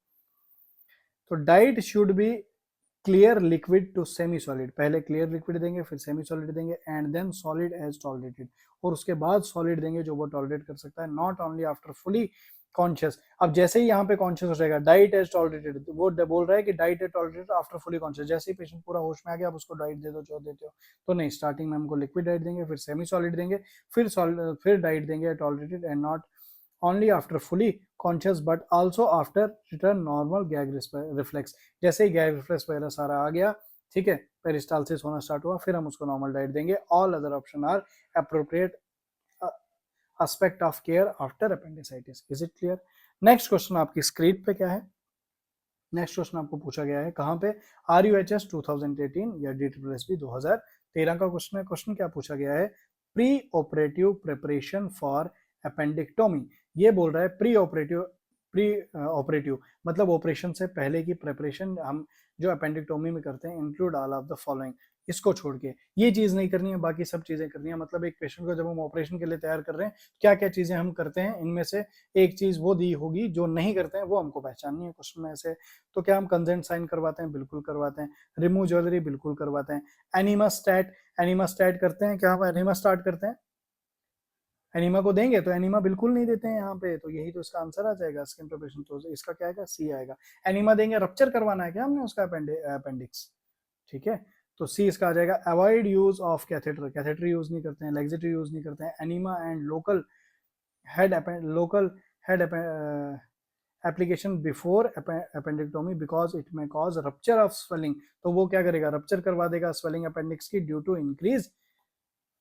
तो diet should be clear liquid to semi solid, पहले क्लियर लिक्विड देंगे, फिर सेमी सॉलिड देंगे, and then solid as tolerated, और उसके बाद सॉलिड देंगे जो वो टॉलरेट कर सकता है, not only after fully conscious. अब जैसे ही यहाँ पे कॉन्शियस हो जाएगा, डाइट एज टॉलरेटेड, वो बोल रहा है कि diet as tolerated after fully conscious, जैसे ही पेशेंट पूरा होश में आ गया आप उसको डाइट दे दो जो देते हो, तो नहीं, स्टार्टिंग में हमको लिक्विड डाइट देंगे, फिर सेमी सॉलिड देंगे, फिर डाइट देंगे tolerated, and not only after fully conscious but also after return normal gag reflex, जैसे ही गैग रिफ्लेक्स वगैरह सारा आ गया, ठीक है, पेरिस्टालसिस होना स्टार्ट हुआ, फिर हम उसको नॉर्मल डाइट देंगे। All other option are appropriate aspect of care after appendicitis. Is it clear? Next question आपकी स्क्रीन पे क्या है, नेक्स्ट क्वेश्चन आपको पूछा गया है कहाँ पे, RUHS 2018 या DSSB 2013 का क्वेश्चन है। क्वेश्चन क्या पूछा गया है, प्री ऑपरेटिव प्रिपरेशन फॉर अपेंडिक्टोमी, ये बोल रहा है प्री ऑपरेटिव मतलब ऑपरेशन से पहले की प्रिपरेशन हम जो अपेंडिक्टोमी में करते हैं, include all of the following, इसको छोड़ के ये चीज नहीं करनी है, बाकी सब चीजें करनी है। मतलब एक पेशेंट को जब हम ऑपरेशन के लिए तैयार कर रहे हैं, क्या क्या चीजें हम करते हैं, इनमें से एक चीज वो दी होगी जो नहीं करते हैं, वो हमको पहचाननी है क्वेश्चन में से। तो क्या हम कंसेंट साइन करवाते हैं? बिल्कुल करवाते हैं। Remove jewellery? बिल्कुल करवाते हैं। एनिमा स्टैट करते हैं क्या? हम एनिमा स्टार्ट करते हैं, एनिमा को देंगे तो एनिमा बिल्कुल नहीं देते हैं यहाँ पे, तो यही तो इसका आंसर आ जाएगा, स्किन प्रिपरेशन, तो इसका क्या आएगा, सी आएगा। एनिमा देंगे, रप्चर करवाना है क्या हमने उसका अपेंडिक्स, ठीक है, तो सी इसका आ जाएगा। Avoid use of catheter, catheter use नहीं करते हैं, लेग्जेटिव यूज नहीं करते हैं। Enema and local head application before appendectomy because it may cause rupture of swelling, तो वो क्या करेगा, रप्चर करवा देगा स्वेलिंग अपेंडिक्स की ड्यू टू इंक्रीज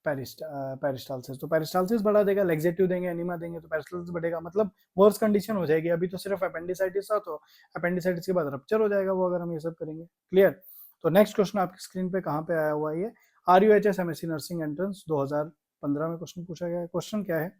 पेरिस्टालसिस, तो पेरिस्टालसिस बढ़ा देगा। लेग्जेटिव देंगे, एनिमा देंगे तो पेरिस्टालसिस बढ़ेगा, मतलब वर्स कंडीशन हो जाएगी। अभी तो सिर्फ अपेंडिसाइटिस था, तो अपेंडिसाइटिस के बाद रप्चर हो जाएगा वो, अगर हम ये सब करेंगे। क्लियर? तो नेक्स्ट क्वेश्चन आपकी स्क्रीन पे कहाँ पे आया हुआ है ये, RUHS MSc नर्सिंग एंट्रेंस 2015 में क्वेश्चन पूछा गया है। क्वेश्चन क्या है,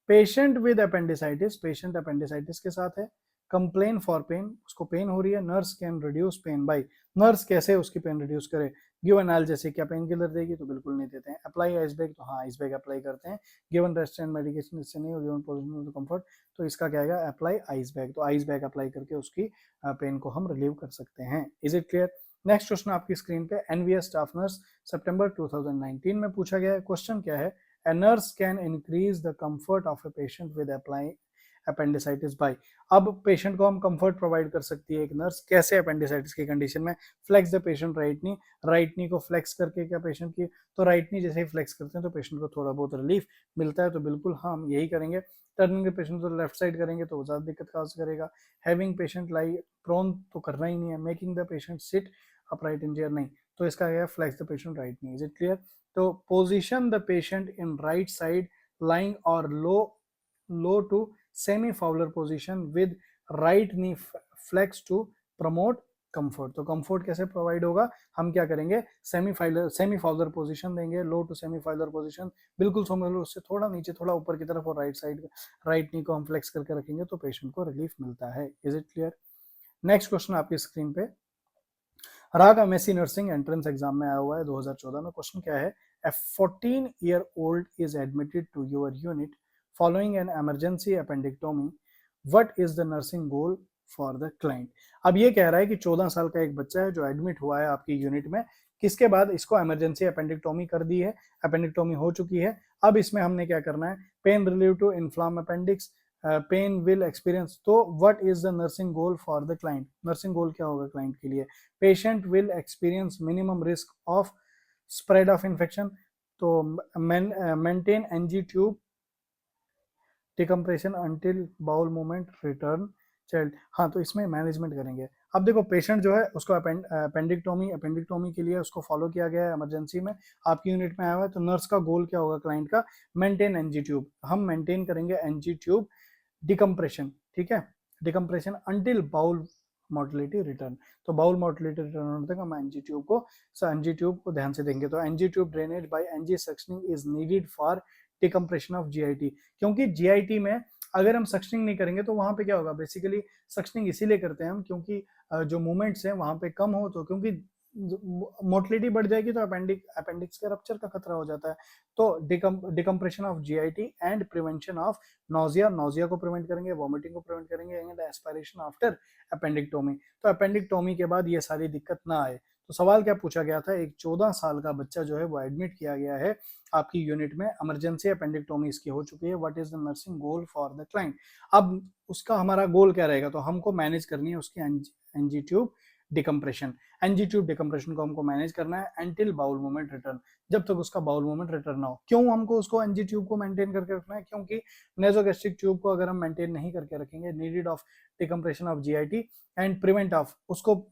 patient with appendicitis, patient appendicitis के साथ है, कंप्लेन फॉर पेन, उसको पेन हो रही है, nurse can reduce pain by, nurse कैसे उसकी पेन रिड्यूस करे, गिवन एनाल्जेसिक, क्या पेन किलर देगी, तो बिल्कुल नहीं देते हैं। अप्लाई आइस बैग, तो हाँ आइस बैग अप्लाई करते हैं। गिवन रेस्ट एंड मेडिकेशन, इससे नहीं हो, गिवन पोजीशन ऑफ कंफर्ट, तो इसका क्या आएगा, अप्लाई आइस बैग, तो आइस बैग अप्लाई करके उसकी पेन को हम रिलीव कर सकते हैं। Is it clear? Next question आपकी स्क्रीन पे, NVS स्टाफ नर्स सितंबर 2019 में पूछा गया है। क्वेश्चन क्या है, a nurse can increase the comfort of a patient with applying appendicitis by, अब पेशेंट को हम कंफर्ट प्रोवाइड कर सकती है एक नर्स, कैसे, अपेंडिसाइटिस की कंडीशन में। Flex the patient right knee को फ्लेक्स करके, क्या पेशेंट की, तो राइट नी जैसे ही फ्लेक्स करते हैं तो पेशेंट को थोड़ा बहुत रिलीफ मिलता है, तो बिल्कुल हम यही करेंगे। टर्निंग द पेशेंट तो लेफ्ट साइड करेंगे तो ज़्यादा दिक्कत काज करेगा। हैविंग पेशेंट लाई प्रोन तो करना ही नहीं है। Making the patient sit upright in chair, नहीं, तो इसका क्या है, flex the patient right knee. Is it clear? तो position the patient in right side lying or low to semi fowler position with right knee flex to promote comfort, तो comfort कैसे provide होगा, हम क्या करेंगे, सेमी फाउलर पोजीशन देंगे, लो to semi Fowler position, बिल्कुल समझ लो उससे थोड़ा नीचे थोड़ा ऊपर की तरफ, और राइट साइड राइट नी को हम फ्लेक्स करके रखेंगे तो पेशेंट को रिलीफ मिलता है। Is it clear? Next question आपकी स्क्रीन पे, राग एमएससी नर्सिंग एंट्रेंस एग्जाम में आया हुआ है 2014 में। क्वेश्चन क्या है, a 14-year-old is admitted to your unit following an emergency appendectomy, what is the nursing goal for the client? अब ये कह रहा है कि 14 साल का एक बच्चा है जो एडमिट हुआ है आपकी यूनिट में, किसके बाद इसको इमरजेंसी अपेंडिक्टोमी कर दी है, अपेंडिक्टोमी हो चुकी है। अब इसमें हमने क्या करना है, pain relieve to inflame appendix, pain will experience, तो what is the nursing goal for the client, nursing goal क्या होगा क्लाइंट के लिए, patient will experience minimum risk of spread of infection, तो maintain NG tube decompression until bowel movement return child, हाँ, तो इसमें management करेंगे। अब देखो पेशेंट जो है उसको अपेंडिक्टोमी के लिए उसको फॉलो किया गया है इमरजेंसी में, आपकी यूनिट में आया हुआ है, तो नर्स का गोल क्या होगा क्लाइंट का, मेंटेन एनजी ट्यूब, हम मेंटेन करेंगे एनजी ट्यूब डिकम्प्रेशन, ठीक है, decompression until bowel motility return, तो बाउल मोटिलिटी रिटर्न होने तक हम एनजी ट्यूब को ध्यान से देंगे। तो NG tube drainage by NG suctioning is needed for decompression of GIT, क्योंकि जीआईटी में अगर हम सक्शनिंग नहीं करेंगे तो वहां पे क्या होगा, बेसिकली सक्शनिंग इसीलिए करते हैं हम क्योंकि जो मूवमेंट्स हैं वहां पे कम हो, तो क्योंकि मोटिलिटी बढ़ जाएगी तो अपेंडिक्स के रप्चर का खतरा हो जाता है। तो decompression of GIT and prevention of nausea को प्रिवेंट करेंगे, वॉमिटिंग को प्रिवेंट करेंगे, एंड एस्पायरेशन आफ्टर अपेंडिक्टोमी, तो अपेंडिक्टोमी के बाद ये सारी दिक्कत ना आए। तो सवाल क्या पूछा गया था, एक 14 साल का बच्चा जो है वो एडमिट किया गया है आपकी यूनिट में, इमरजेंसी अपेंडिक्टोमी इसकी हो चुकी है, what is the nursing goal for the client. अब उसका हमारा गोल क्या रहेगा, तो हमको मैनेज करनी है उसकी NG tube decompression, NG tube decompression को हमको मैनेज करना है एंटिल बाउल मूवमेंट रिटर्न, जब तक उसका बाउल मूवमेंट रिटर्न ना हो। क्यों हमको उसको एनजी ट्यूब को मेंटेन करके रखना है, क्योंकि नेजोगैस्ट्रिक ट्यूब को अगर हम मेंटेन नहीं करके रखेंगे, needed of decompression of GIT and prevent of, उसको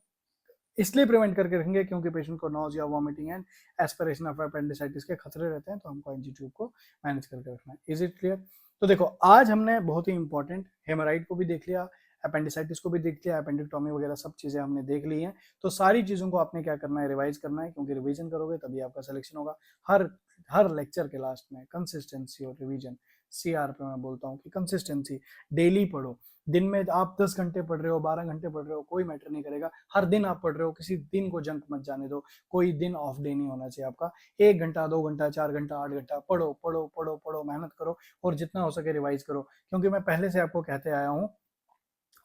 इसलिए प्रिवेंट करके रखेंगे क्योंकि पेशेंट को nausea, vomiting and aspiration of appendicitis के खतरे रहते हैं, तो हमको एनजी ट्यूब को मैनेज करके रखना है। Is it clear? तो देखो आज हमने बहुत ही इंपॉर्टेंट हेमोराइड को भी देख लिया, अपेंडिसाइटिस को भी देख लिया, अपेंडिक्टोमी वगैरह सब चीजें हमने देख ली हैं। तो सारी चीजों को आपने क्या करना है, रिवाइज करना है, क्योंकि रिवीजन करोगे तभी आपका सिलेक्शन होगा। हर हर लेक्चर के लास्ट में कंसिस्टेंसी और रिवीजन, सीआर पे मैं बोलता हूँ कि कंसिस्टेंसी, डेली पढ़ो। दिन में आप 10 घंटे पढ़ रहे हो, 12 घंटे पढ़ रहे हो, कोई मैटर नहीं करेगा, हर दिन आप पढ़ रहे हो, किसी दिन को जंक मत जाने दो, कोई दिन ऑफ डे नहीं होना चाहिए आपका। 1 घंटा, 2 घंटा, 4 घंटा, 8 घंटा पढ़ो पढ़ो पढ़ो पढ़ो, मेहनत करो और जितना हो सके रिवाइज करो, क्योंकि मैं पहले से आपको कहते आया हूँ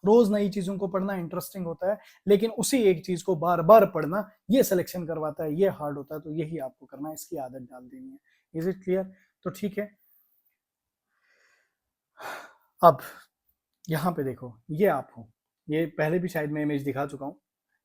रोज नई चीजों को पढ़ना इंटरेस्टिंग होता है, लेकिन उसी एक चीज को बार बार पढ़ना ये सिलेक्शन करवाता है, ये हार्ड होता है, तो यही आपको करना है, इसकी आदत डाल देनी है। Is it clear? तो ठीक है, अब यहाँ पे देखो, ये आप हो, ये पहले भी शायद मैं इमेज दिखा चुका हूँ,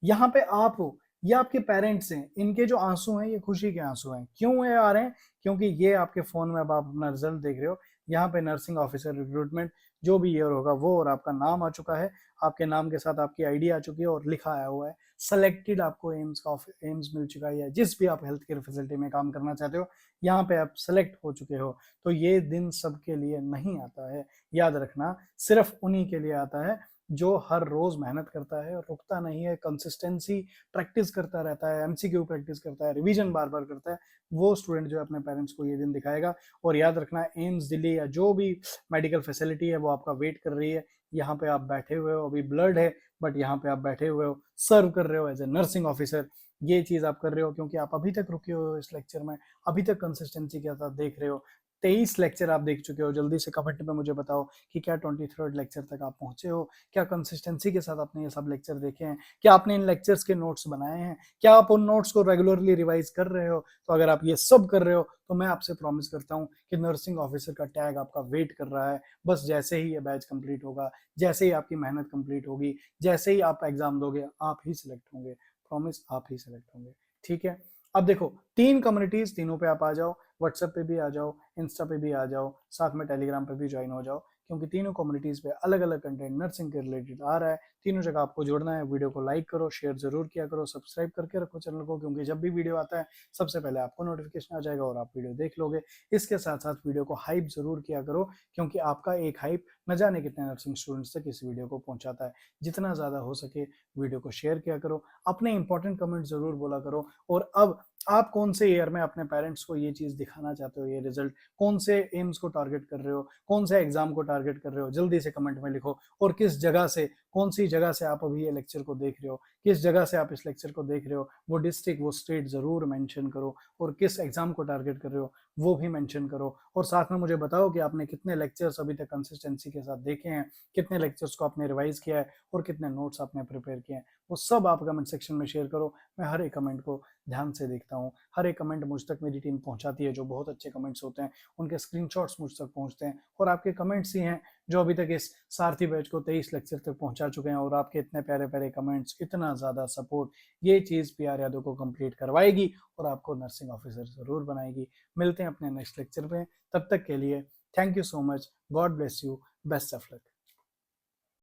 यहाँ पे आप हो, ये आपके पेरेंट्स हैं, इनके जो आंसू हैं ये खुशी के आंसू हैं। क्यों ये आ रहे हैं? क्योंकि ये आपके फोन में अब आप अपना रिजल्ट देख रहे हो, यहाँ पे नर्सिंग ऑफिसर रिक्रूटमेंट जो भी ईयर होगा वो, और आपका नाम आ चुका है, आपके नाम के साथ आपकी आईडी आ चुकी है और लिखा आया हुआ है सेलेक्टेड, आपको एम्स मिल चुका है, या जिस भी आप हेल्थ केयर फैसिलिटी में काम करना चाहते हो यहाँ पे आप सेलेक्ट हो चुके हो। तो ये दिन सबके लिए नहीं आता है, याद रखना, सिर्फ उन्हीं के लिए आता है जो हर रोज मेहनत करता है और रुकता नहीं है, कंसिस्टेंसी प्रैक्टिस करता रहता है, एमसीक्यू प्रैक्टिस करता है, रिवीजन बार बार करता है, वो स्टूडेंट जो अपने पेरेंट्स को ये दिन दिखाएगा। और याद रखना, एम्स दिल्ली या जो भी मेडिकल फैसिलिटी है वो आपका वेट कर रही है, यहाँ पे आप बैठे हुए हो, अभी ब्लड है बट यहाँ पे आप बैठे हुए हो, सर्व कर रहे हो एज ए नर्सिंग ऑफिसर। ये चीज आप कर रहे हो क्योंकि आप अभी तक रुके हो इस लेक्चर में, अभी तक कंसिस्टेंसी के साथ देख रहे हो। 23 लेक्चर आप देख चुके हो, जल्दी से कमेंट में मुझे बताओ कि क्या 23rd लेक्चर तक आप पहुंचे हो, क्या कंसिस्टेंसी के साथ आपने ये सब लेक्चर देखे हैं, क्या आपने इन लेक्चर्स के नोट्स बनाए हैं, क्या आप उन नोट्स को रेगुलरली रिवाइज कर रहे हो। तो अगर आप ये सब कर रहे हो तो मैं आपसे प्रॉमिस करता हूँ कि नर्सिंग ऑफिसर का टैग आपका वेट कर रहा है। बस जैसे ही ये बैच कंप्लीट होगा, जैसे ही आपकी मेहनत कंप्लीट होगी, जैसे ही आप एग्जाम दोगे, आप ही सिलेक्ट होंगे, प्रॉमिस, आप ही सिलेक्ट होंगे। ठीक है, अब देखो 3 कम्युनिटीज, तीनों पे आप आ जाओ, व्हाट्सएप पे भी आ जाओ, इंस्टा पे भी आ जाओ, साथ में टेलीग्राम पे भी ज्वाइन हो जाओ, क्योंकि तीनों कम्युनिटीज पे अलग अलग कंटेंट नर्सिंग के रिलेटेड आ रहा है। तीनों जगह आपको जुड़ना है, वीडियो को लाइक करो, शेयर जरूर किया करो, सब्सक्राइब करके रखो चैनल को, क्योंकि जब भी वीडियो आता है सबसे पहले आपको नोटिफिकेशन आ जाएगा और आप वीडियो देख लोगे। इसके साथ साथ वीडियो को हाइप जरूर किया करो, क्योंकि आपका एक हाइप न जाने कितने नर्सिंग स्टूडेंट्स तक इस वीडियो को पहुंचाता है। जितना ज्यादा हो सके वीडियो को शेयर किया करो, अपने इंपॉर्टेंट कमेंट जरूर बोला करो। और अब आप कौन से ईयर में अपने पेरेंट्स को ये चीज दिखाना चाहते हो, ये रिजल्ट, कौन से एम्स को टारगेट कर रहे हो, कौन से एग्जाम को टारगेट कर रहे हो, जल्दी से कमेंट में लिखो। और किस जगह से, कौन सी जगह से आप अभी ये लेक्चर को देख रहे हो, किस जगह से आप इस लेक्चर को देख रहे हो, वो डिस्ट्रिक्ट, वो स्टेट जरूर मेंशन करो। और किस एग्जाम को टारगेट कर रहे हो वो भी मेंशन करो। और साथ में मुझे बताओ कि आपने कितने लेक्चर्स अभी तक कंसिस्टेंसी के साथ देखे हैं, कितने लेक्चर्स को आपने रिवाइज किया है और कितने नोट्स आपने प्रिपेयर किए हैं, वो सब आप कमेंट सेक्शन में शेयर करो। मैं हर एक कमेंट को ध्यान से देखता हूँ, हर एक कमेंट मुझ तक मेरी टीम पहुंचाती है, जो बहुत अच्छे कमेंट्स होते हैं उनके स्क्रीनशॉट्स मुझ तक पहुंचते हैं। और आपके कमेंट्स ही हैं जो अभी तक इस सारथी बैच को 23 लेक्चर तक पहुंचा चुके हैं। और आपके इतने प्यारे प्यारे कमेंट्स, इतना ज्यादा सपोर्ट, ये चीज पीआर यादव को कंप्लीट करवाएगी और आपको नर्सिंग ऑफिसर जरूर बनाएगी। मिलते हैं अपने नेक्स्ट लेक्चर में, तब तक के लिए thank you so much, God bless you, best of luck.